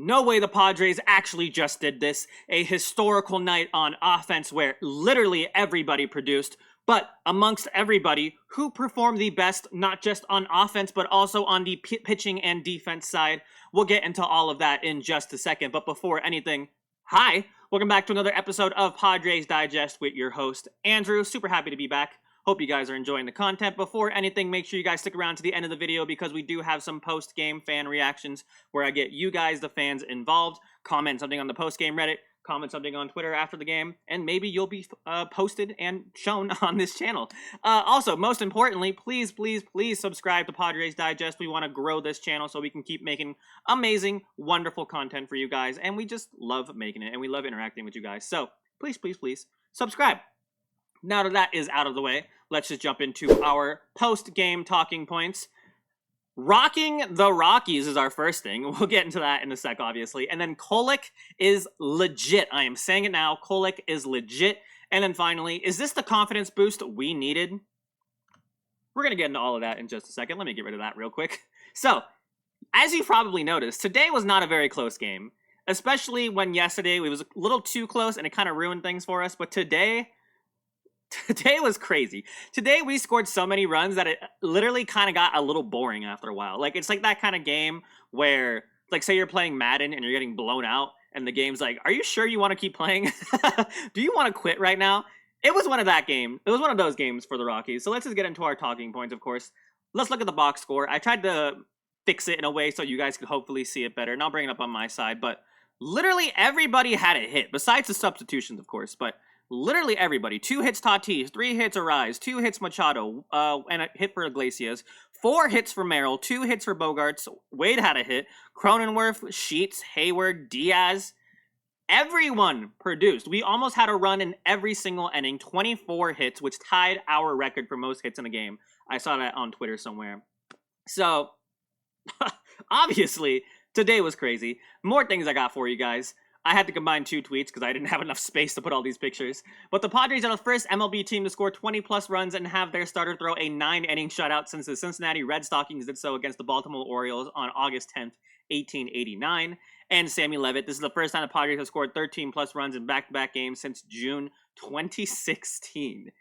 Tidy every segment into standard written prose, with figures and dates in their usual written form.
No way the Padres actually just did this. A historical night on offense where literally everybody produced. But amongst everybody, who performed the best, not just on offense, but also on the pitching and defense side? We'll get into all of that in just a second. But before anything, hi. Welcome back to another episode of Padres Digest with your host, Andrew. Super happy to be back. Hope you guys are enjoying the content. Before anything, make sure you guys stick around to the end of the video because we do have some post-game fan reactions where I get you guys, the fans, involved. Comment something on the post-game Reddit, comment something on Twitter after the game, and maybe you'll be posted and shown on this channel. Also, most importantly, please subscribe to Padres Digest. We want to grow this channel so we can keep making amazing, wonderful content for you guys, and we just love making it, and we love interacting with you guys. So, please subscribe. Now that that is out of the way, let's just jump into our post-game talking points. Rocking the Rockies is our first thing. We'll get into that in a sec, obviously. And then Kolek is legit. I am saying it now. Kolek is legit. And then finally, is this the confidence boost we needed? We're going to get into all of that in just a second. Let me get rid of that real quick. So, as you probably noticed, today was not a very close game. Especially when yesterday it was a little too close and it kind of ruined things for us. But today was crazy. Today we scored so many runs that it literally kind of got a little boring after a while. Like, it's like that kind of game where, like, say you're playing Madden and you're getting blown out and the game's like, are you sure you want to keep playing? Do you want to quit right now? It was one of that game. It was one of those games for the Rockies. So let's just get into our talking points, of course. Let's look at the box score. I tried to fix it in a way so you guys could hopefully see it better. And I'll bring it up on my side. But literally everybody had a hit, besides the substitutions, of course. But literally everybody. 2 hits Tatis, 3 hits Arraez, 2 hits Machado, and a hit for Iglesias, 4 hits for Merrill, 2 hits for Bogaerts, Wade had a hit, Cronenworth, Shildt, Hayward, Diaz. Everyone produced. We almost had a run in every single inning, 24 hits, which tied our record for most hits in a game. I saw that on Twitter somewhere. So, obviously, today was crazy. More things I got for you guys. I had to combine 2 tweets because I didn't have enough space to put all these pictures. But the Padres are the first MLB team to score 20-plus runs and have their starter throw a 9-inning shutout since the Cincinnati Red Stockings did so against the Baltimore Orioles on August 10th, 1889. And Sammy Levitt, this is the first time the Padres have scored 13-plus runs in back-to-back games since June 2016.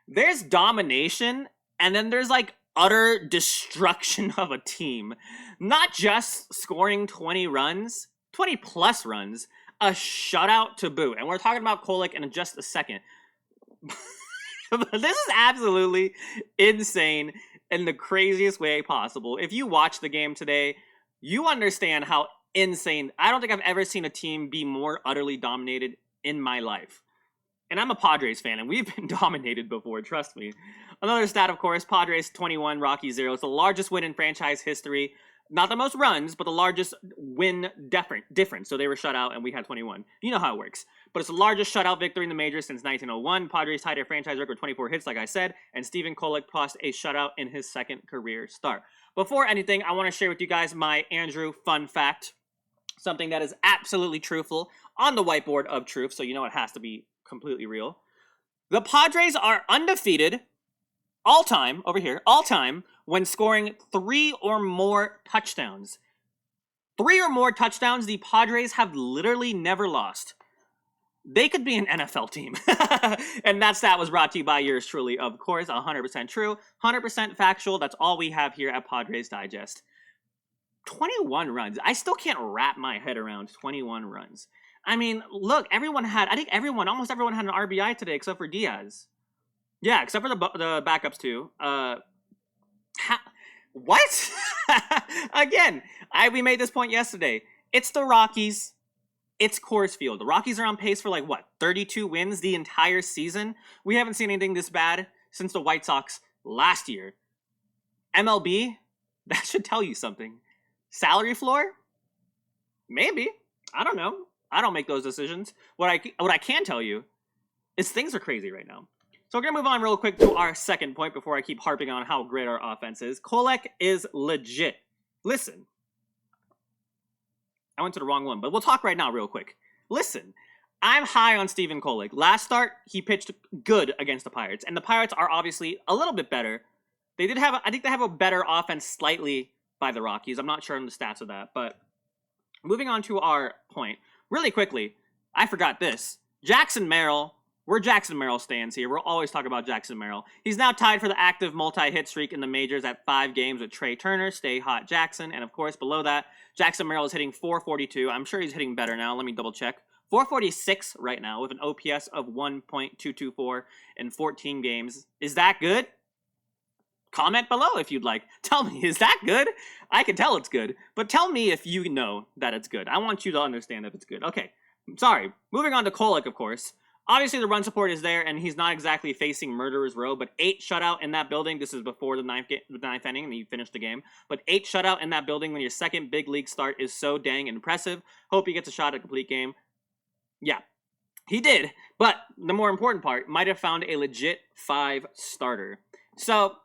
There's domination, and then there's, like, utter destruction of a team. Not just scoring 20 runs, 20-plus runs, a shutout to boot. And we're talking about Kolek in just a second. This is absolutely insane in the craziest way possible. If you watch the game today, you understand how insane. I don't think I've ever seen a team be more utterly dominated in my life. And I'm a Padres fan, and we've been dominated before, trust me. Another stat, of course, Padres 21, Rockies 0. It's the largest win in franchise history. Not the most runs, but the largest win difference. So they were shut out, and we had 21. You know how it works. But it's the largest shutout victory in the majors since 1901. Padres tied a franchise record 24 hits, like I said, and Stephen Kolek tossed a shutout in his second career start. Before anything, I want to share with you guys my Andrew fun fact. Something that is absolutely truthful on the whiteboard of truth, so you know it has to be completely real. The Padres are undefeated all-time, over here, all-time, when scoring 3 or more touchdowns. 3 or more touchdowns, the Padres have literally never lost. They could be an NFL team. And that stat was brought to you by yours truly, of course, 100% true, 100% factual. That's all we have here at Padres Digest. 21 runs. I still can't wrap my head around 21 runs. I mean, look, almost everyone had an RBI today except for Diaz. Yeah, except for the backups too. What? Again, we made this point yesterday. It's the Rockies. It's Coors Field. The Rockies are on pace for 32 wins the entire season. We haven't seen anything this bad since the White Sox last year. MLB, that should tell you something. Salary floor? Maybe. I don't know. I don't make those decisions. What I can tell you is things are crazy right now. So we're going to move on real quick to our second point before I keep harping on how great our offense is. Kolek is legit. Listen. I went to the wrong one, but we'll talk right now real quick. Listen. I'm high on Stephen Kolek. Last start, he pitched good against the Pirates. And the Pirates are obviously a little bit better. I think they have a better offense slightly by the Rockies. I'm not sure on the stats of that, but moving on to our point. Really quickly, I forgot this. Jackson Merrill. We're Jackson Merrill stands here. We'll always talk about Jackson Merrill. He's now tied for the active multi-hit streak in the majors at 5 games with Trey Turner, Stay Hot Jackson, and of course below that, Jackson Merrill is hitting .442. I'm sure he's hitting better now. Let me double check. .446 right now with an OPS of 1.224 in 14 games. Is that good? Comment below if you'd like. Tell me, is that good? I can tell it's good, but tell me if you know that it's good. I want you to understand if it's good. Okay, sorry. Moving on to Kolek, of course. Obviously, the run support is there, and he's not exactly facing Murderer's Row, but 8 shutout in that building. This is before the ninth inning, and he finished the game. But 8 shutout in that building when your second big league start is so dang impressive. Hope he gets a shot at a complete game. Yeah, he did. But the more important part, might have found a legit 5 starter. So,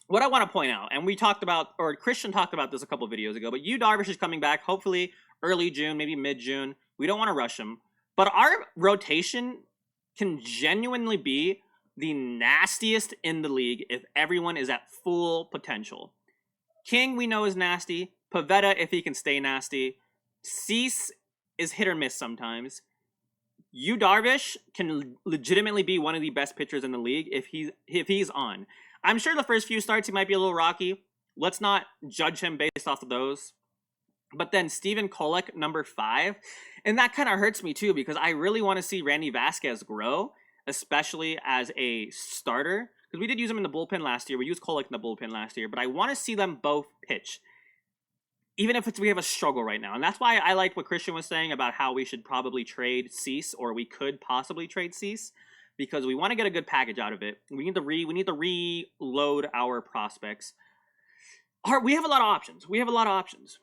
what I want to point out, and we talked about, or Christian talked about this a couple videos ago, but Yu Darvish is coming back, hopefully early June, maybe mid-June. We don't want to rush him. But our rotation can genuinely be the nastiest in the league if everyone is at full potential. King, we know, is nasty. Pivetta, if he can stay nasty. Cease is hit or miss sometimes. Yu Darvish can legitimately be one of the best pitchers in the league if he's on. I'm sure the first few starts he might be a little rocky. Let's not judge him based off of those. But then Steven Kolek, number 5. And that kind of hurts me too because I really want to see Randy Vasquez grow, especially as a starter. Because we did use him in the bullpen last year. We used Kolek in the bullpen last year. But I want to see them both pitch. Even if we have a struggle right now. And that's why I liked what Christian was saying about how we should probably trade Cease, or we could possibly trade Cease, because we want to get a good package out of it. We need to reload our prospects. We have a lot of options.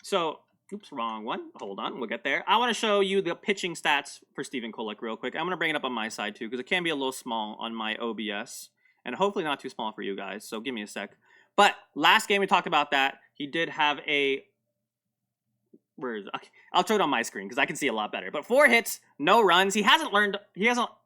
So, oops, wrong one. Hold on, we'll get there. I want to show you the pitching stats for Steven Kolek real quick. I'm going to bring it up on my side too, because it can be a little small on my OBS. And hopefully not too small for you guys, so give me a sec. But last game we talked about that. He did have a... Where is it? Okay. I'll show it on my screen because I can see a lot better. But 4 hits, no runs. He hasn't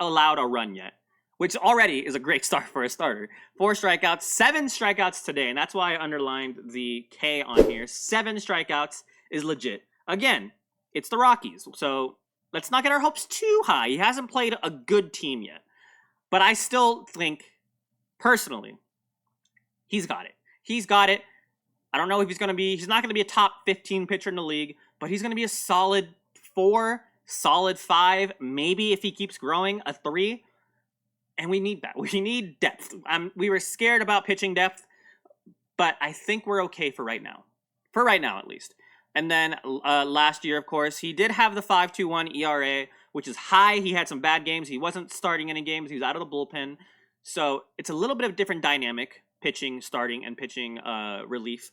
allowed a run yet, which already is a great start for a starter. 4 strikeouts, 7 strikeouts today, and that's why I underlined the K on here. 7 strikeouts is legit. Again, it's the Rockies, so let's not get our hopes too high. He hasn't played a good team yet. But I still think, personally, he's got it. He's got it. I don't know if he's not going to be a top 15 pitcher in the league, but he's going to be a solid 4, solid 5, maybe if he keeps growing, a 3. And we need that. We need depth. We were scared about pitching depth, but I think we're okay for right now. For right now, at least. And then last year, of course, he did have the 5.21 ERA, which is high. He had some bad games. He wasn't starting any games. He was out of the bullpen. So it's a little bit of a different dynamic, pitching, starting, and pitching relief.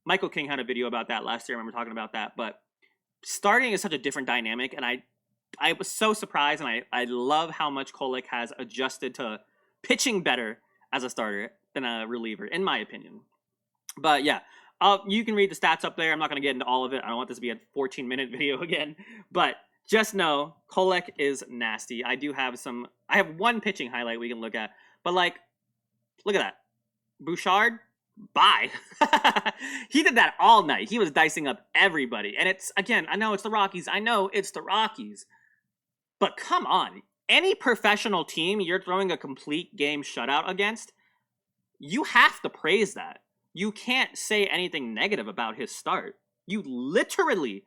Michael King had a video about that last year. I remember talking about that. But starting is such a different dynamic, and I was so surprised, and I love how much Kolek has adjusted to pitching better as a starter than a reliever, in my opinion. But yeah, you can read the stats up there. I'm not going to get into all of it. I don't want this to be a 14-minute video again. But just know, Kolek is nasty. I have one pitching highlight we can look at. But look at that. Bouchard, bye. He did that all night. He was dicing up everybody. And I know it's the Rockies. But come on. Any professional team you're throwing a complete game shutout against, you have to praise that. You can't say anything negative about his start. You literally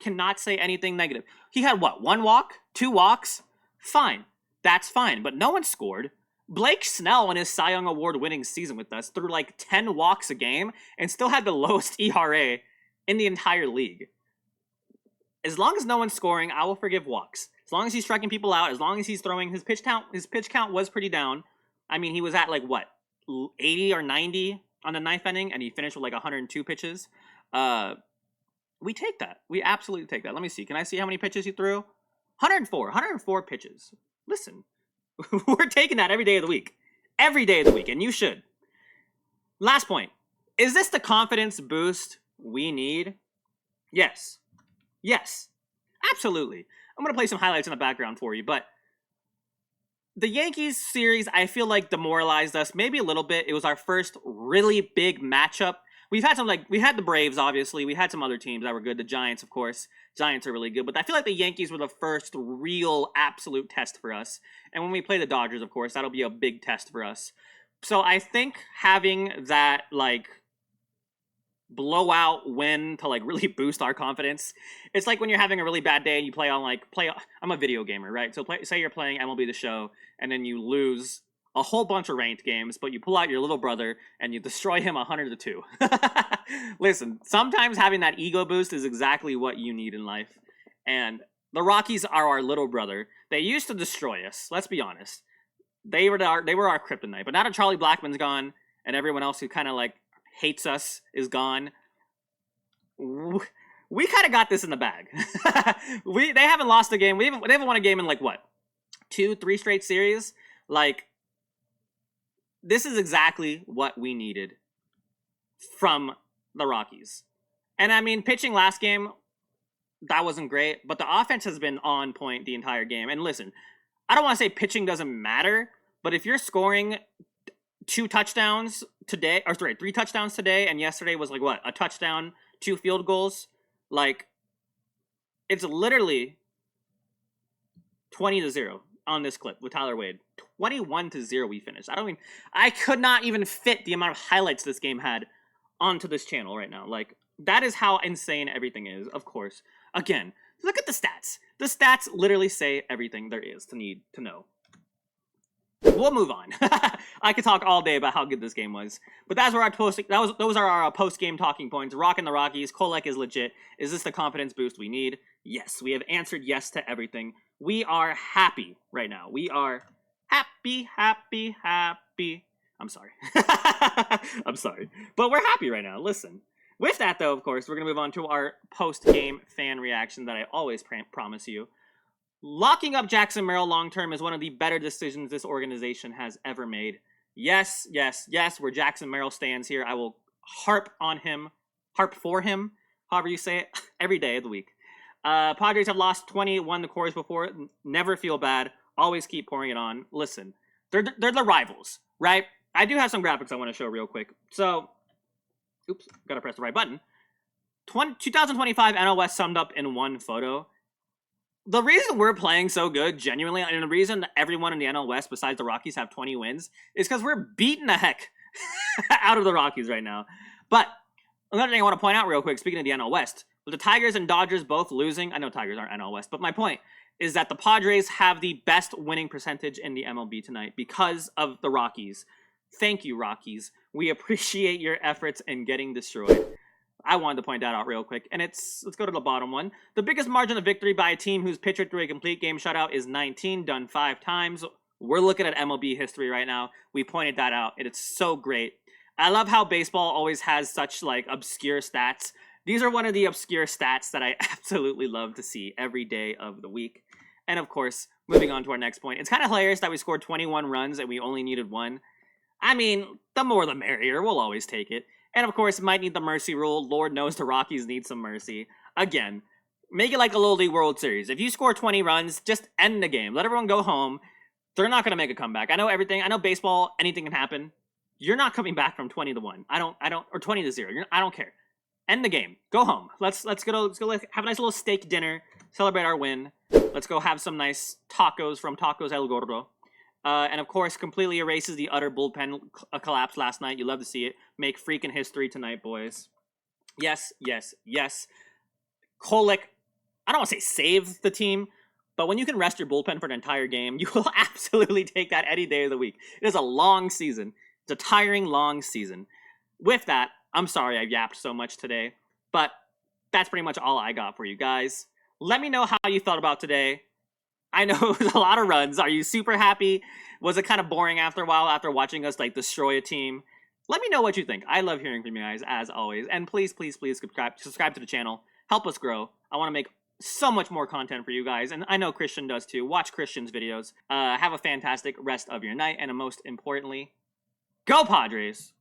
cannot say anything negative. He had 1 walk? 2 walks? Fine. That's fine. But no one scored. Blake Snell in his Cy Young Award winning season with us threw 10 walks a game and still had the lowest ERA in the entire league. As long as no one's scoring, I will forgive walks. As long as he's striking people out, as long as he's throwing, his pitch count was pretty down. I mean, he was at 80 or 90 on the 9th inning, and he finished with 102 pitches. We take that. We absolutely take that. Let me see. Can I see how many pitches he threw? 104 pitches. Listen. We're taking that every day of the week. Every day of the week, and you should. Last point. Is this the confidence boost we need? Yes. Yes. Absolutely. I'm going to play some highlights in the background for you, but the Yankees series, I feel demoralized us maybe a little bit. It was our first really big matchup we've had some, we had the Braves, obviously. We had some other teams that were good. The Giants, of course. Giants are really good. But I feel like the Yankees were the first real absolute test for us. And when we play the Dodgers, of course, that'll be a big test for us. So I think having that, blowout win to really boost our confidence. It's like when you're having a really bad day and you play on I'm a video gamer, right? So say you're playing MLB The Show and then you lose a whole bunch of ranked games, but you pull out your little brother and you destroy him 100-2. Listen, sometimes having that ego boost is exactly what you need in life. And the Rockies are our little brother. They used to destroy us, let's be honest. They were our kryptonite, but now that Charlie Blackmon's gone and everyone else who kind of hates us is gone, we kind of got this in the bag. They haven't lost a game. They haven't won a game in 2-3 straight series. This is exactly what we needed from the Rockies. And I mean, pitching last game, that wasn't great, but the offense has been on point the entire game. And listen, I don't want to say pitching doesn't matter, but if you're scoring 3 touchdowns today, and yesterday was a touchdown, 2 field goals, it's literally 20-0 on this clip with Tyler Wade. 21-0 we finished. I could not even fit the amount of highlights this game had onto this channel right now. That is how insane everything is, of course. Again, look at the stats. The stats literally say everything there is to need to know. We'll move on. I could talk all day about how good this game was, but those are our post-game talking points. Rocking the Rockies. Kolek is legit. Is this the confidence boost we need? Yes, we have answered yes to everything. We are happy right now. We are happy. I'm sorry. I'm sorry, but we're happy right now. Listen. With that, though, of course, we're gonna move on to our post-game fan reaction that I always promise you. Locking up Jackson Merrill long-term is one of the better decisions this organization has ever made. Yes, where Jackson Merrill stands here, I will harp for him, however you say it, every day of the week. Padres have lost 20, won the cores before. Never feel bad. Always keep pouring it on. Listen, they're the rivals, right? I do have some graphics I want to show real quick. So, oops, gotta press the right button. 2025 NL West summed up in one photo. The reason we're playing so good, genuinely, and the reason that everyone in the NL West besides the Rockies have 20 wins is because we're beating the heck out of the Rockies right now. But another thing I want to point out real quick, speaking of the NL West, with the Tigers and Dodgers both losing, I know Tigers aren't NL West, but my point is that the Padres have the best winning percentage in the MLB tonight because of the Rockies. Thank you, Rockies. We appreciate your efforts in getting destroyed. I wanted to point that out real quick. And let's go to the bottom one. The biggest margin of victory by a team whose pitcher threw a complete game shutout is 19, done 5 times. We're looking at MLB history right now. We pointed that out, and it's so great. I love how baseball always has such, obscure stats. These are one of the obscure stats that I absolutely love to see every day of the week. And, of course, moving on to our next point. It's kind of hilarious that we scored 21 runs and we only needed 1. I mean, the more the merrier. We'll always take it. And, of course, might need the mercy rule. Lord knows the Rockies need some mercy. Again, make it like a Little League World Series. If you score 20 runs, just end the game. Let everyone go home. They're not going to make a comeback. I know everything. I know baseball, anything can happen. You're not coming back from 20-1. Or 20-0. I don't care. End the game. Go home. Let's go have a nice little steak dinner. Celebrate our win. Let's go have some nice tacos from Tacos El Gordo. And, of course, completely erases the utter bullpen collapse last night. You love to see it. Make freaking history tonight, boys. Yes. Kolek, I don't want to say save the team, but when you can rest your bullpen for an entire game, you will absolutely take that any day of the week. It is a long season. It's a tiring, long season. With that, I'm sorry I yapped so much today, but that's pretty much all I got for you guys. Let me know how you thought about today. I know it was a lot of runs. Are you super happy? Was it kind of boring after a while after watching us destroy a team? Let me know what you think. I love hearing from you guys as always. And please subscribe to the channel. Help us grow. I want to make so much more content for you guys. And I know Christian does too. Watch Christian's videos. Have a fantastic rest of your night. And most importantly, go Padres!